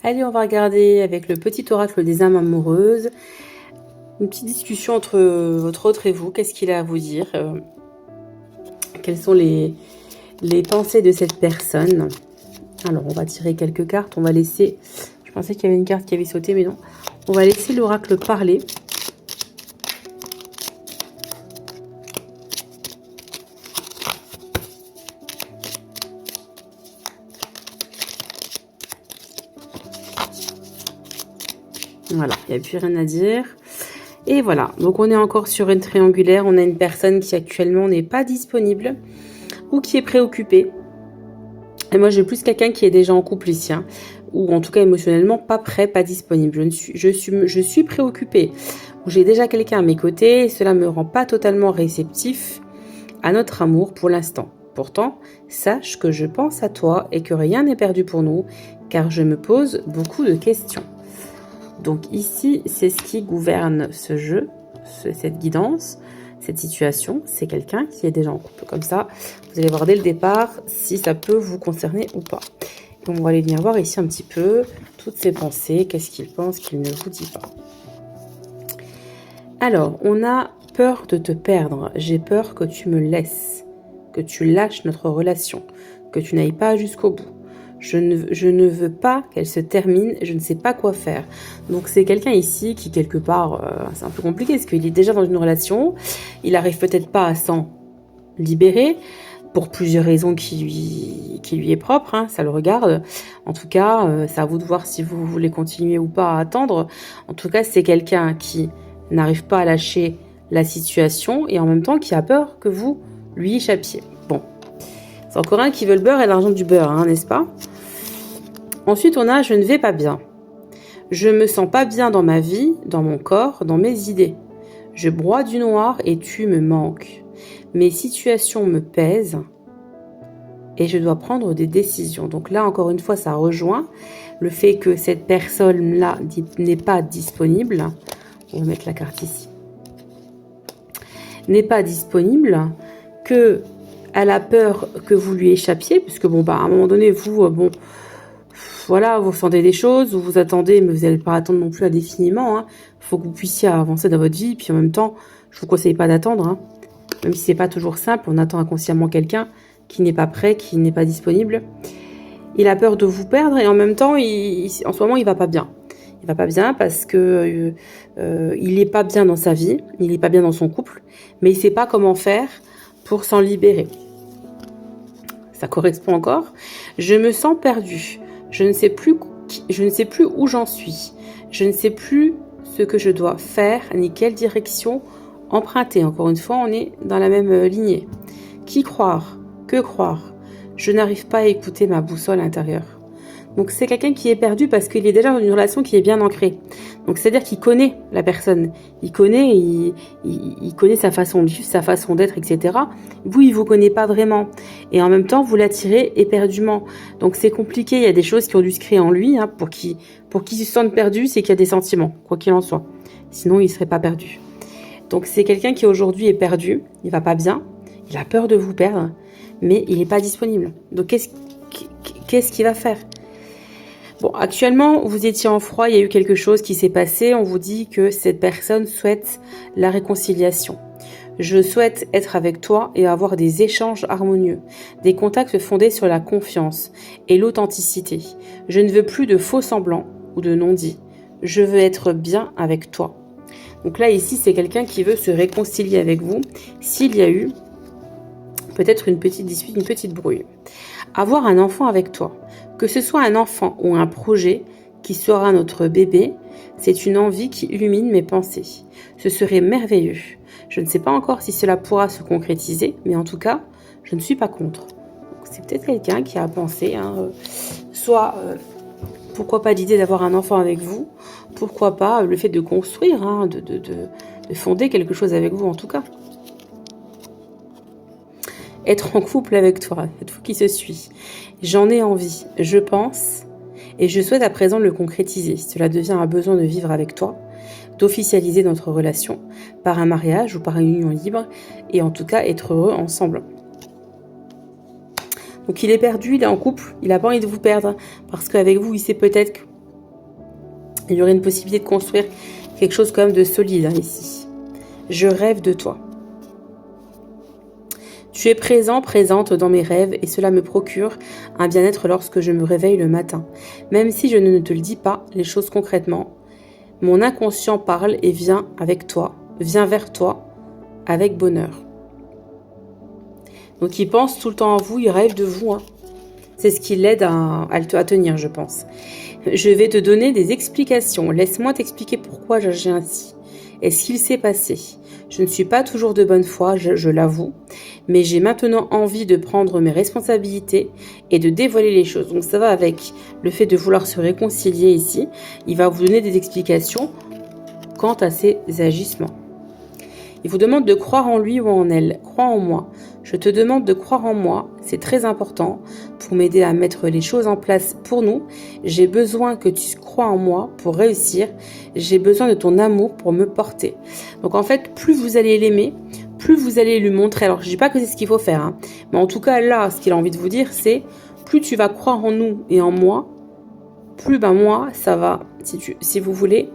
Allez, on va regarder avec le petit oracle des âmes amoureuses. Une petite discussion entre votre autre et vous. Qu'est-ce qu'il a à vous dire? Quelles sont les pensées de cette personne? Alors, on va tirer quelques cartes. On va laisser... Je pensais qu'il y avait une carte qui avait sauté, mais non. On va laisser l'oracle parler. Voilà, il n'y a plus rien à dire. Et voilà, donc on est encore sur une triangulaire. On a une personne qui actuellement n'est pas disponible ou qui est préoccupée. Et moi, j'ai plus quelqu'un qui est déjà en couple ici, hein, ou en tout cas émotionnellement pas prêt, pas disponible. Je suis préoccupée. J'ai déjà quelqu'un à mes côtés et cela me rend pas totalement réceptif à notre amour pour l'instant. Pourtant, sache que je pense à toi et que rien n'est perdu pour nous, car je me pose beaucoup de questions. Donc ici, c'est ce qui gouverne ce jeu, cette guidance, cette situation. C'est quelqu'un qui est déjà en couple. Comme ça, vous allez voir dès le départ si ça peut vous concerner ou pas. Donc on va aller venir voir ici un petit peu toutes ses pensées. Qu'est-ce qu'il pense qu'il ne vous dit pas? Alors, on a peur de te perdre. J'ai peur que tu me laisses, que tu lâches notre relation, que tu n'ailles pas jusqu'au bout. Je ne veux pas qu'elle se termine, je ne sais pas quoi faire. Donc c'est quelqu'un ici qui quelque part, c'est un peu compliqué parce qu'il est déjà dans une relation, il arrive peut-être pas à s'en libérer pour plusieurs raisons qui lui est propre, hein, ça le regarde. En tout cas, c'est à vous de voir si vous voulez continuer ou pas à attendre. En tout cas, c'est quelqu'un qui n'arrive pas à lâcher la situation et en même temps qui a peur que vous lui échappiez. Bon, c'est encore un qui veut le beurre et l'argent du beurre, hein, n'est-ce pas? Ensuite, on a « je ne vais pas bien ». Je me sens pas bien dans ma vie, dans mon corps, dans mes idées. Je broie du noir et tu me manques. Mes situations me pèsent et je dois prendre des décisions. Donc là, encore une fois, ça rejoint le fait que cette personne-là n'est pas disponible. On va mettre la carte ici. N'est pas disponible, que elle a peur que vous lui échappiez, puisque bon, bah, à un moment donné, vous, bon... Voilà, vous sentez des choses, vous attendez, mais vous n'allez pas attendre non plus indéfiniment. Il faut que vous puissiez avancer dans votre vie. Puis en même temps, je ne vous conseille pas d'attendre. Hein. Même si ce n'est pas toujours simple, on attend inconsciemment quelqu'un qui n'est pas prêt, qui n'est pas disponible. Il a peur de vous perdre et en même temps, en ce moment, il ne va pas bien. Il ne va pas bien parce que il n'est pas bien dans sa vie, il n'est pas bien dans son couple, mais il ne sait pas comment faire pour s'en libérer. Ça correspond encore. Je me sens perdue. Je ne sais plus où j'en suis. Je ne sais plus ce que je dois faire, ni quelle direction emprunter. Encore une fois, on est dans la même lignée. Qui croire? Que croire? Je n'arrive pas à écouter ma boussole intérieure. Donc c'est quelqu'un qui est perdu parce qu'il est déjà dans une relation qui est bien ancrée. Donc c'est-à-dire qu'il connaît la personne, il connaît sa façon de vivre, sa façon d'être, etc. Vous, il vous connaît pas vraiment. Et en même temps, vous l'attirez éperdument. Donc c'est compliqué, il y a des choses qui ont dû se créer en lui, hein, pour qu'il se sente perdu, c'est qu'il y a des sentiments, quoi qu'il en soit. Sinon, il serait pas perdu. Donc c'est quelqu'un qui aujourd'hui est perdu, il va pas bien, il a peur de vous perdre, mais il n'est pas disponible. Donc qu'est-ce qu'il va faire? Bon, actuellement, vous étiez en froid, il y a eu quelque chose qui s'est passé. On vous dit que cette personne souhaite la réconciliation. Je souhaite être avec toi et avoir des échanges harmonieux, des contacts fondés sur la confiance et l'authenticité. Je ne veux plus de faux semblants ou de non-dits. Je veux être bien avec toi. Donc là, ici, c'est quelqu'un qui veut se réconcilier avec vous s'il y a eu peut-être une petite dispute, une petite brouille. Avoir un enfant avec toi, que ce soit un enfant ou un projet qui sera notre bébé, c'est une envie qui illumine mes pensées. Ce serait merveilleux. Je ne sais pas encore si cela pourra se concrétiser, mais en tout cas, je ne suis pas contre. C'est peut-être quelqu'un qui a pensé, hein, soit pourquoi pas l'idée d'avoir un enfant avec vous, pourquoi pas le fait de construire, hein, de fonder quelque chose avec vous en tout cas. Être en couple avec toi, cette fois qui se suit. J'en ai envie, je pense, et je souhaite à présent le concrétiser. Cela devient un besoin de vivre avec toi, d'officialiser notre relation par un mariage ou par une union libre, et en tout cas être heureux ensemble. Donc il est perdu, il est en couple, il n'a pas envie de vous perdre, parce qu'avec vous, il sait peut-être Il y aurait une possibilité de construire quelque chose quand même de solide hein, ici. Je rêve de toi. Tu es présent, présente dans mes rêves et cela me procure un bien-être lorsque je me réveille le matin. Même si je ne te le dis pas, les choses concrètement, mon inconscient parle et vient avec toi, vient vers toi avec bonheur. Donc il pense tout le temps à vous, il rêve de vous. Hein. C'est ce qui l'aide à tenir, je pense. Je vais te donner des explications. Laisse-moi t'expliquer pourquoi j'agis ainsi. Et ce qu'il s'est passé. Je ne suis pas toujours de bonne foi, je l'avoue, mais j'ai maintenant envie de prendre mes responsabilités et de dévoiler les choses. Donc ça va avec le fait de vouloir se réconcilier ici. Il va vous donner des explications quant à ses agissements. Il vous demande de croire en lui ou en elle. Crois en moi. Je te demande de croire en moi. C'est très important pour m'aider à mettre les choses en place pour nous. J'ai besoin que tu crois en moi pour réussir. J'ai besoin de ton amour pour me porter. Donc en fait, plus vous allez l'aimer, plus vous allez lui montrer. Alors je ne dis pas que c'est ce qu'il faut faire. Hein, mais en tout cas là, ce qu'il a envie de vous dire, c'est plus tu vas croire en nous et en moi, plus moi, ça va, si vous voulez,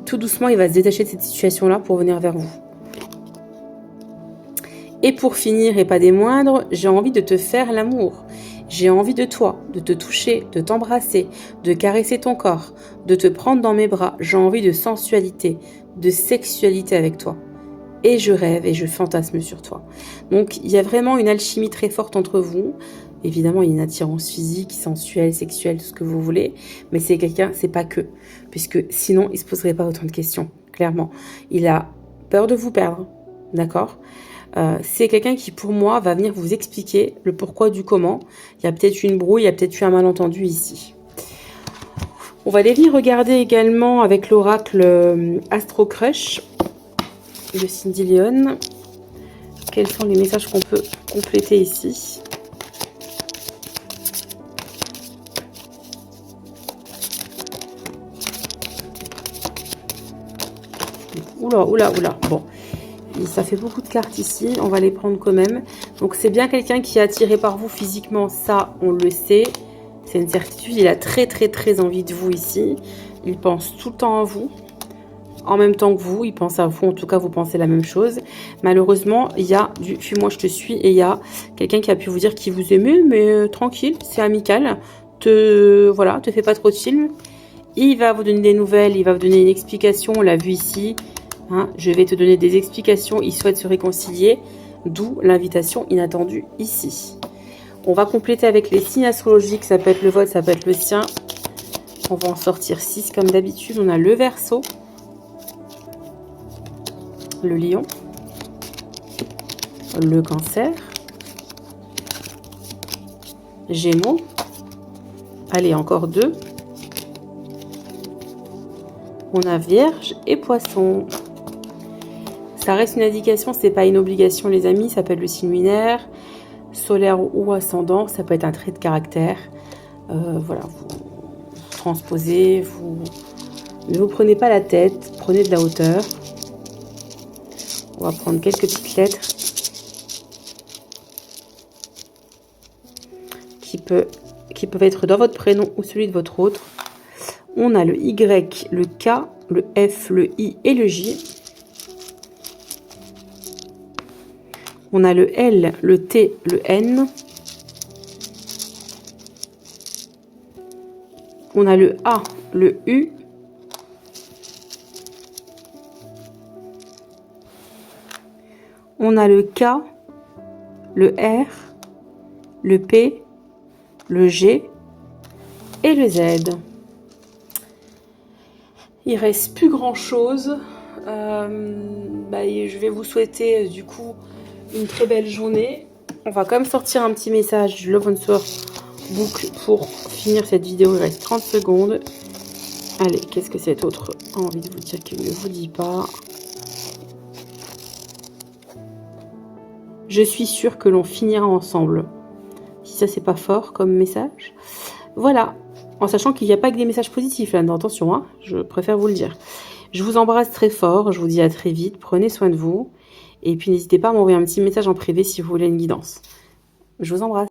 tout doucement, il va se détacher de cette situation-là pour venir vers vous. Et pour finir, et pas des moindres, j'ai envie de te faire l'amour. J'ai envie de toi, de te toucher, de t'embrasser, de caresser ton corps, de te prendre dans mes bras. J'ai envie de sensualité, de sexualité avec toi. Et je rêve et je fantasme sur toi. Donc, il y a vraiment une alchimie très forte entre vous. Évidemment, il y a une attirance physique, sensuelle, sexuelle, tout ce que vous voulez. Mais c'est quelqu'un, c'est pas que. Puisque sinon, il se poserait pas autant de questions. Clairement. Il a peur de vous perdre. D'accord ? C'est quelqu'un qui, pour moi, va venir vous expliquer le pourquoi du comment. Il y a peut-être une brouille, il y a peut-être eu un malentendu ici. On va aller venir regarder également avec l'oracle Astro Crush de Cindy Leon. Quels sont les messages qu'on peut compléter ici ? Oula. Bon. Ça fait beaucoup de cartes ici, on va les prendre quand même. Donc c'est bien quelqu'un qui est attiré par vous physiquement, ça on le sait. C'est une certitude, il a très envie de vous ici. Il pense tout le temps à vous, en même temps que vous, il pense à vous, en tout cas vous pensez la même chose. Malheureusement, il y a du « fuis-moi, je te suis » et il y a quelqu'un qui a pu vous dire qu'il vous aimait, mais tranquille, c'est amical. Te fais pas trop de films. Il va vous donner des nouvelles, il va vous donner une explication, on l'a vu ici. Hein, je vais te donner des explications, il souhaite se réconcilier, d'où l'invitation inattendue ici. On va compléter avec les signes astrologiques, ça peut être le vôtre, ça peut être le sien. On va en sortir 6 comme d'habitude. On a le Verseau, le Lion, le Cancer, Gémeaux, allez encore 2. On a Vierge et Poisson. Ça reste une indication, c'est pas une obligation les amis, ça peut être le signe lunaire, solaire ou ascendant, ça peut être un trait de caractère. Voilà, vous transposez, ne vous prenez pas la tête, prenez de la hauteur. On va prendre quelques petites lettres qui peuvent être dans votre prénom ou celui de votre autre. On a le Y, le K, le F, le I et le J. On a le L, le T, le N. On a le A, le U. On a le K, le R, le P, le G et le Z. Il reste plus grand chose. Je vais vous souhaiter du coup une très belle journée. On va quand même sortir un petit message du Love Answer Book pour finir cette vidéo. Il reste 30 secondes. Allez, qu'est-ce que cet autre a envie de vous dire qu'il ne vous dit pas? Je suis sûre que l'on finira ensemble. Si ça, c'est pas fort comme message. Voilà. En sachant qu'il n'y a pas que des messages positifs là, attention, hein, je préfère vous le dire. Je vous embrasse très fort, je vous dis à très vite, prenez soin de vous. Et puis n'hésitez pas à m'envoyer un petit message en privé si vous voulez une guidance. Je vous embrasse.